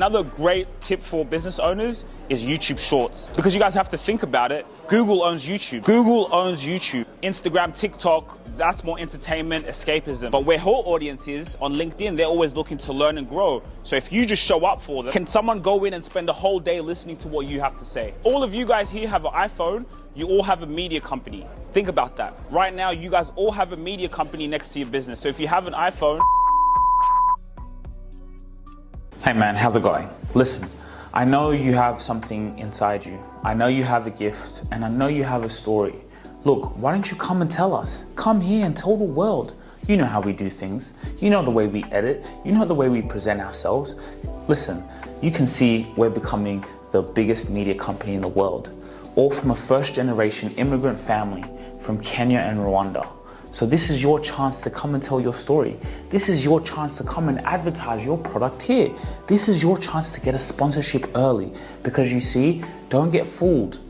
Another great tip for business owners is YouTube Shorts. Because you guys have to think about it, Google owns YouTube. Google owns YouTube. Instagram, TikTok, that's more entertainment, escapism. But where her audience is, on LinkedIn, they're always looking to learn and grow. So if you just show up for them, can someone go in and spend a whole day listening to what you have to say? All of you guys here have an iPhone, you all have a media company. Think about that. Right now, you guys all have a media company next to your business. So if you have an iPhone, hey man, how's it going? Listen, I know you have something inside you. I know you have a gift, and I know you have a story. Look, why don't you come and tell us? Come here and tell the world. You know how we do things. You know the way we edit. You know the way we present ourselves. Listen, you can see we're becoming the biggest media company in the world, all from a first-generation immigrant family from Kenya and Rwanda. So this is your chance to come and tell your story. This is your chance to come and advertise your product here. This is your chance to get a sponsorship early, because you see, don't get fooled.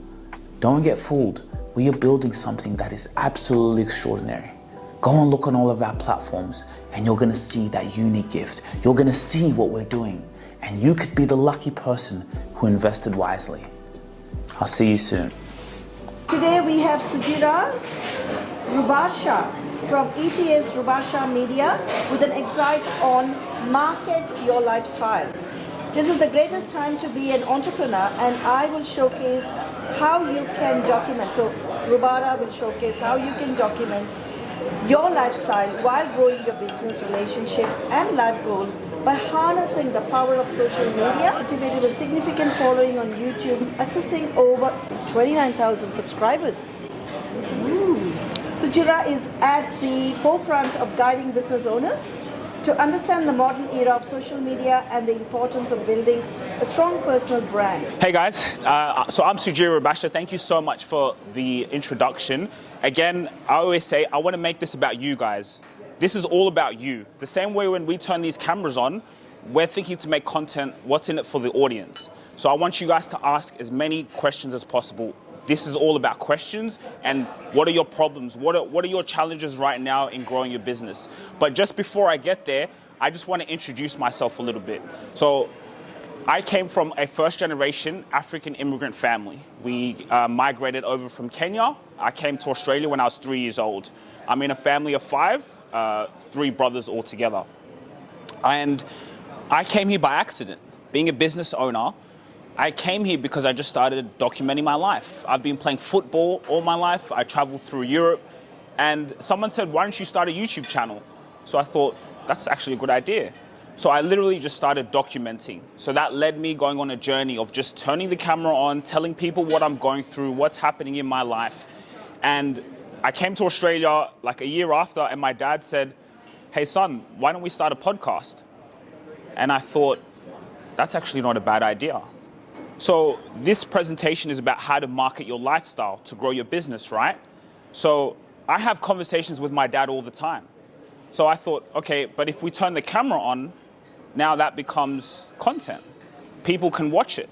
Don't get fooled. We are building something that is absolutely extraordinary. Go and look on all of our platforms and you're gonna see that unique gift. You're gonna see what we're doing, and you could be the lucky person who invested wisely. I'll see you soon. Today we have Sugira, Rubasha from ETS Rubasha Media with an insight on market your lifestyle. This is the greatest time to be an entrepreneur, and I will showcase how you can document. So Rubara will showcase how you can document your lifestyle while growing your business, relationship and life goals by harnessing the power of social media. Cultivated a significant following on YouTube, assessing over 29,000 subscribers. Sugira is at the forefront of guiding business owners to understand the modern era of social media and the importance of building a strong personal brand. Hey guys, so I'm Sugira Rubasha. Thank you so much for the introduction. Again, I always say, I want to make this about you guys. This is all about you. The same way when we turn these cameras on, we're thinking to make content, what's in it for the audience. So I want you guys to ask as many questions as possible. This is all about questions and what are your problems? What are your challenges right now in growing your business? But just before I get there, I just want to introduce myself a little bit. So I came from a first-generation African immigrant family. We migrated over from Kenya. I came to Australia when I was 3 years old. I'm in a family of 5, 3 brothers altogether. And I came here by accident. Being a business owner, I came here because I just started documenting my life. I've been playing football all my life. I traveled through Europe, and someone said, why don't you start a YouTube channel? So I thought, that's actually a good idea. So I literally just started documenting. So that led me going on a journey of just turning the camera on, telling people what I'm going through, what's happening in my life. And I came to Australia like a year after, and my dad said, hey son, why don't we start a podcast? And I thought, that's actually not a bad idea. So this presentation is about how to market your lifestyle to grow your business, right? So I have conversations with my dad all the time. So I thought, okay, but if we turn the camera on, now that becomes content. People can watch it.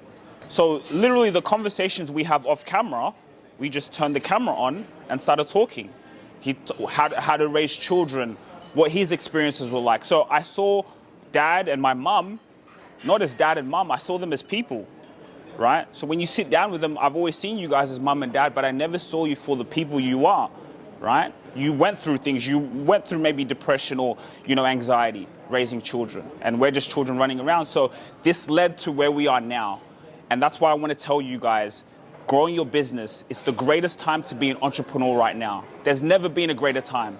So literally the conversations we have off camera, we just turned the camera on and started talking. How to raise children, what his experiences were like. So I saw dad and my mum, not as dad and mum, I saw them as people. Right? So when you sit down with them, I've always seen you guys as mum and dad, but I never saw you for the people you are, right? You went through things. You went through maybe depression or, anxiety, raising children. And we're just children running around. So this led to where we are now. And that's why I want to tell you guys, growing your business, it's the greatest time to be an entrepreneur right now. There's never been a greater time.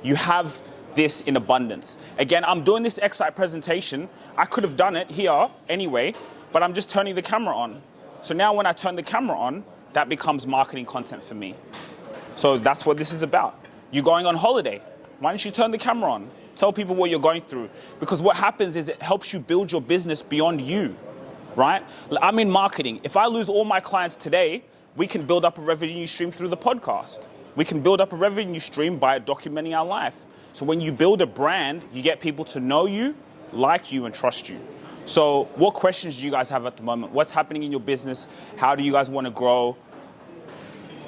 You have this in abundance. Again, I'm doing this Excite presentation. I could have done it here anyway, but I'm just turning the camera on. So now when I turn the camera on, that becomes marketing content for me. So that's what this is about. You're going on holiday. Why don't you turn the camera on? Tell people what you're going through. Because what happens is it helps you build your business beyond you, right? I'm in marketing. If I lose all my clients today, we can build up a revenue stream through the podcast. We can build up a revenue stream by documenting our life. So when you build a brand, you get people to know you, like you, and trust you. So what questions do you guys have at the moment? What's happening in your business? How do you guys want to grow?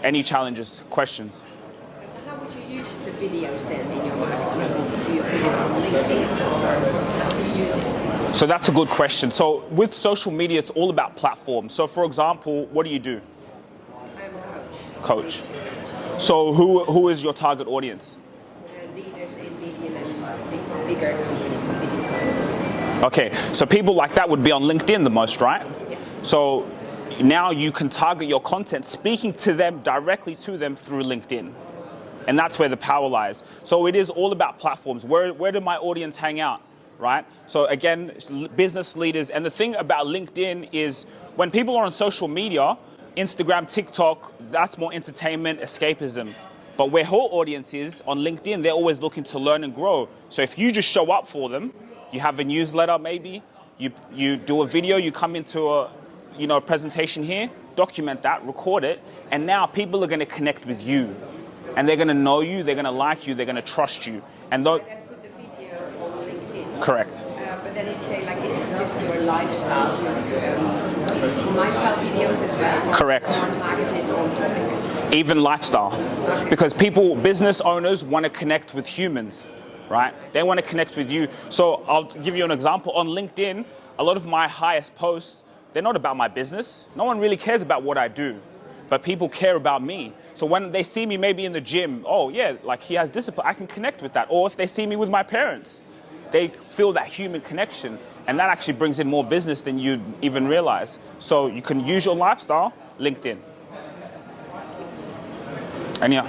Any challenges, questions? So how would you use the videos then in your marketing? Do you put it on LinkedIn or how do you use it? So that's a good question. So with social media, it's all about platforms. So for example, what do you do? I'm a Coach. So who is your target audience? leaders in medium and bigger companies, medium size. Okay, so people like that would be on LinkedIn the most, right? Yeah. So now you can target your content, speaking to them directly to them through LinkedIn. And that's where the power lies. So it is all about platforms. Where do my audience hang out, right? So again, business leaders. And the thing about LinkedIn is when people are on social media, Instagram, TikTok, that's more entertainment, escapism. But where her audience is on LinkedIn, they're always looking to learn and grow. So if you just show up for them, you have a newsletter maybe, you do a video, you come into a presentation here, document that, record it, and now people are going to connect with you. And they're going to know you, they're going to like you, they're going to trust you. And And then put the video on LinkedIn. correct. But then you say, like, if it's just your lifestyle, some lifestyle videos as well? Correct. More targeted on topics? Even lifestyle. Because business owners want to connect with humans, right? They want to connect with you. So I'll give you an example. On LinkedIn, a lot of my highest posts, they're not about my business. No one really cares about what I do, but people care about me. So when they see me maybe in the gym, oh yeah, like he has discipline, I can connect with that. Or if they see me with my parents, they feel that human connection. And that actually brings in more business than you'd even realize. So you can use your lifestyle, LinkedIn. And yeah.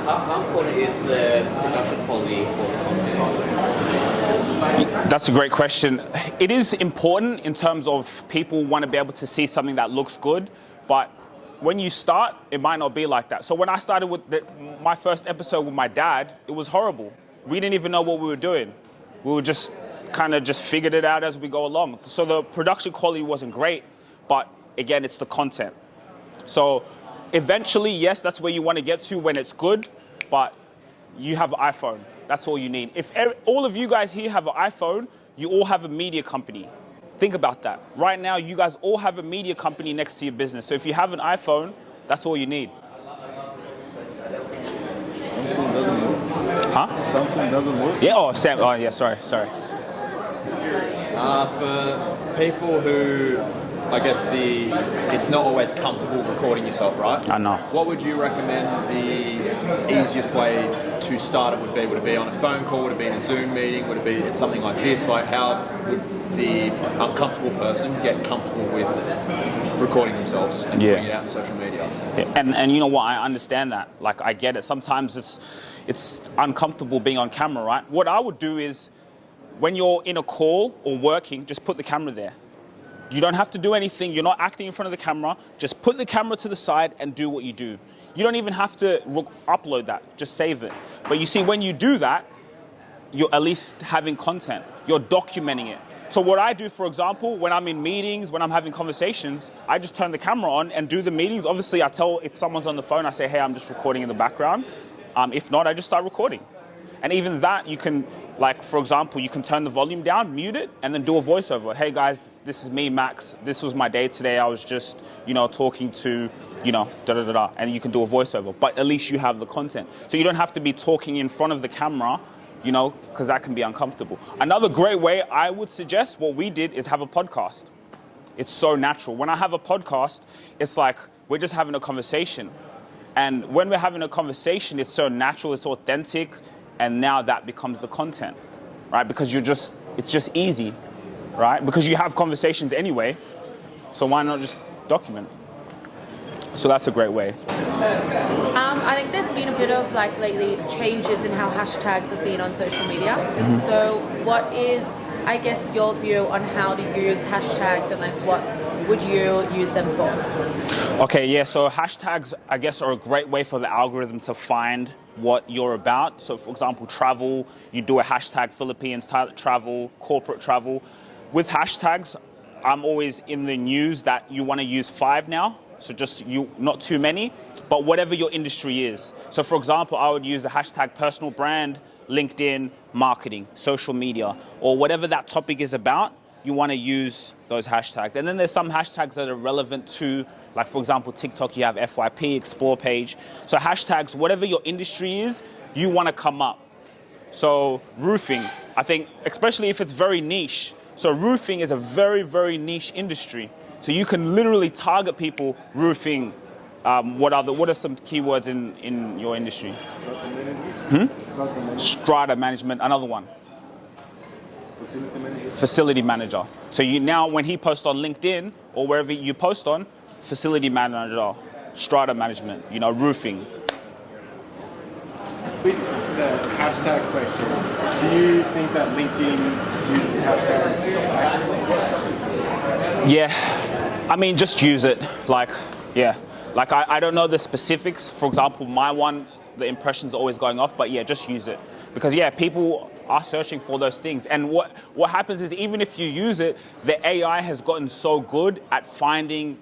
How important is the production quality for content? That's a great question. It is important in terms of people want to be able to see something that looks good, but when you start, it might not be like that. So when I started with my first episode with my dad, it was horrible. We didn't even know what we were doing. We were just kind of just figured it out as we go along. So the production quality wasn't great, but again, it's the content. So eventually, yes, that's where you want to get to when it's good, but you have an iPhone. That's all you need. If all of you guys here have an iPhone, you all have a media company. Think about that. Right now, you guys all have a media company next to your business. So if you have an iPhone, that's all you need. Samsung doesn't work. Huh? Samsung doesn't work. Yeah, oh yeah, sorry. For people who, I guess it's not always comfortable recording yourself, right? I know. What would you recommend the easiest way to start it would be? Would it be on a phone call? Would it be in a Zoom meeting? Would it be something like this? Like how would the uncomfortable person get comfortable with recording themselves and putting it out on social media? Yeah. And you know what? I understand that. Like I get it. Sometimes it's uncomfortable being on camera, right? What I would do is when you're in a call or working, just put the camera there. You don't have to do anything. You're not acting in front of the camera. Just put the camera to the side and do what you do. You don't even have to upload that. Just save it. But you see, when you do that, you're at least having content. You're documenting it. So what I do, for example, when I'm in meetings, when I'm having conversations, I just turn the camera on and do the meetings. Obviously, I tell if someone's on the phone, I say, hey, I'm just recording in the background. If not, I just start recording. And even that, you can, like, for example, you can turn the volume down, mute it, and then do a voiceover. Hey, guys, this is me, Max. This was my day today. I was just, talking to, da-da-da-da. And you can do a voiceover. But at least you have the content. So you don't have to be talking in front of the camera, because that can be uncomfortable. Another great way I would suggest, what we did, is have a podcast. It's so natural. When I have a podcast, it's like we're just having a conversation. And when we're having a conversation, it's so natural, it's authentic, and now that becomes the content, right? Because it's just easy, right? Because you have conversations anyway, so why not just document? So that's a great way. I think there's been a bit of lately changes in how hashtags are seen on social media. Mm-hmm. So what is, I guess, your view on how to use hashtags and what would you use them for? Okay, yeah, so hashtags, I guess, are a great way for the algorithm to find what you're about. So for example, travel, you do a hashtag Philippines travel, corporate travel. With hashtags, I'm always in the news that you want to use 5 now. So just not too many, but whatever your industry is. So for example, I would use the hashtag personal brand, LinkedIn, marketing, social media, or whatever that topic is about, you want to use those hashtags. And then there's some hashtags that are relevant to, like for example, TikTok, you have FYP, explore page. So hashtags, whatever your industry is, you want to come up. So roofing, I think, especially if it's very niche, So roofing is a very, very niche industry. So you can literally target people roofing. What are some keywords in your industry? Strata management, another one. Facility manager. Facility manager. So you now, when he posts on LinkedIn or wherever you post on, facility manager, strata management, roofing. With the hashtag question, do you think that LinkedIn uses hashtags? Yeah, I mean, just use it. I don't know the specifics. For example, my one, the impression's always going off, but yeah, just use it. Because yeah, people are searching for those things. And what happens is, even if you use it, the AI has gotten so good at finding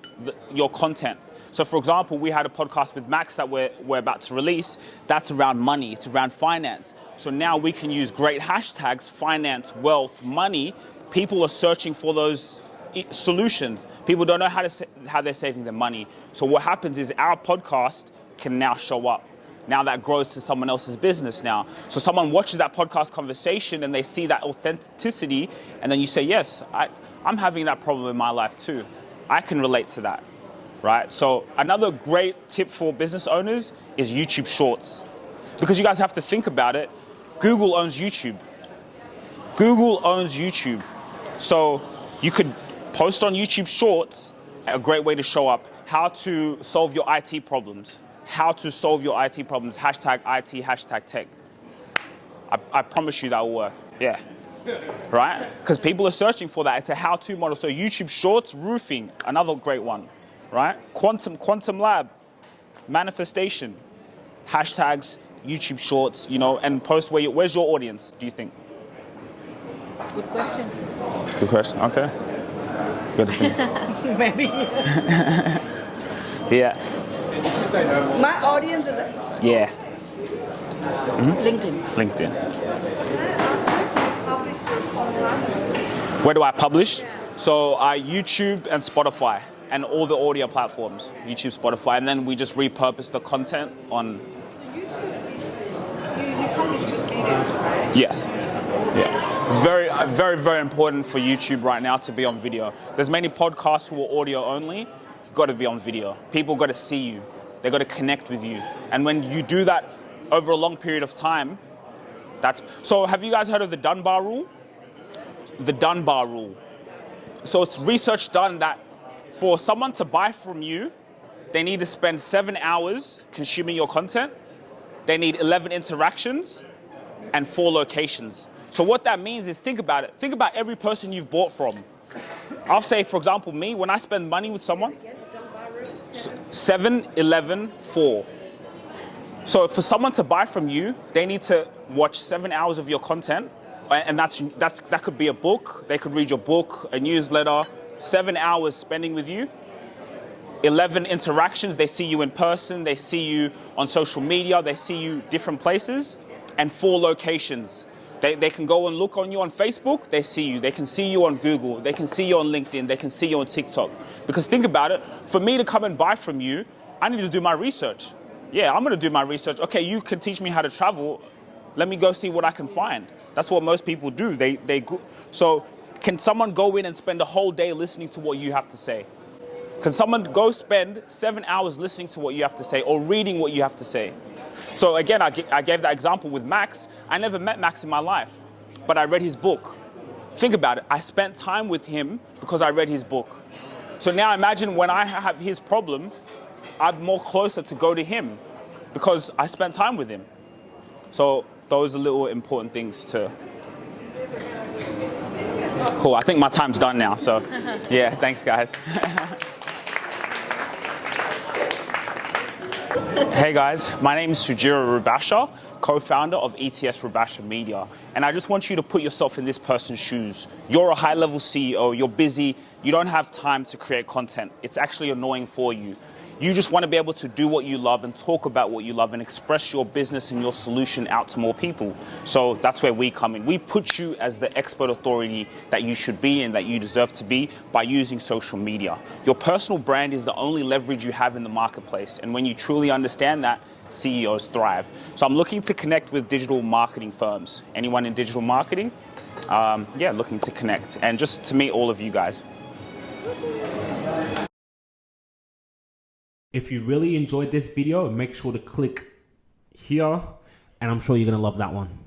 your content. So for example, we had a podcast with Max that we're about to release. That's around money, it's around finance. So now we can use great hashtags, finance, wealth, money. People are searching for those solutions. People don't know how they're saving their money. So what happens is our podcast can now show up. Now that grows to someone else's business now. So someone watches that podcast conversation and they see that authenticity, and then you say, yes, I'm having that problem in my life too. I can relate to that, right? So another great tip for business owners is YouTube Shorts. Because you guys have to think about it, Google owns YouTube. Google owns YouTube. So you could post on YouTube Shorts, a great way to show up, how to solve your IT problems. How to solve your IT problems, hashtag IT, hashtag tech. I promise you that will work, yeah. Right? Because people are searching for that. It's a how-to model. So YouTube Shorts, roofing, another great one, right? Quantum Lab, manifestation, hashtags, YouTube Shorts, and post where's your audience, do you think? Good question. Good question, okay. Good. Maybe. Yeah. My audience is Yeah. LinkedIn. LinkedIn. Where do I publish? So YouTube and Spotify and all the audio platforms. YouTube, Spotify, and then we just repurpose the content on. You publish with cadence, right? Yes. Yeah. It's very, very, very important for YouTube right now to be on video. There's many podcasts who are audio only. You've got to be on video. People got to see you. They got to connect with you. And when you do that over a long period of time, so have you guys heard of the Dunbar rule? The Dunbar rule. So it's research done that for someone to buy from you, they need to spend 7 hours consuming your content. They need 11 interactions and 4 locations. So what that means is, think about it. Think about every person you've bought from. I'll say, for example, me, when I spend money with someone, 7, 11, 4. So for someone to buy from you, they need to watch 7 hours of your content, and that could be a book. They could read your book, a newsletter. 7 hours spending with you. 11 interactions. They see you in person. They see you on social media. They see you different places, and 4 locations. They can go and look on you on Facebook, they see you. They can see you on Google, they can see you on LinkedIn, they can see you on TikTok. Because think about it, for me to come and buy from you, I need to do my research. Yeah, I'm gonna do my research. Okay, you can teach me how to travel, let me go see what I can find. That's what most people do. So can someone go in and spend a whole day listening to what you have to say? Can someone go spend 7 hours listening to what you have to say or reading what you have to say? So again, I gave that example with Max. I never met Max in my life, but I read his book. Think about it. I spent time with him because I read his book. So now imagine when I have his problem, I'm more closer to go to him because I spent time with him. So those are little important things to... Cool, I think my time's done now. So yeah, thanks guys. Hey guys, my name is Sugira Rubasha, co-founder of ETS Rubasha Media. And I just want you to put yourself in this person's shoes. You're a high-level CEO, you're busy, you don't have time to create content. It's actually annoying for you. You just want to be able to do what you love and talk about what you love and express your business and your solution out to more people. So that's where we come in. We put you as the expert authority that you should be and that you deserve to be by using social media. Your personal brand is the only leverage you have in the marketplace. And when you truly understand that, CEOs thrive. So I'm looking to connect with digital marketing firms. Anyone in digital marketing? Yeah, looking to connect and just to meet all of you guys. If you really enjoyed this video, make sure to click here, and I'm sure you're gonna love that one.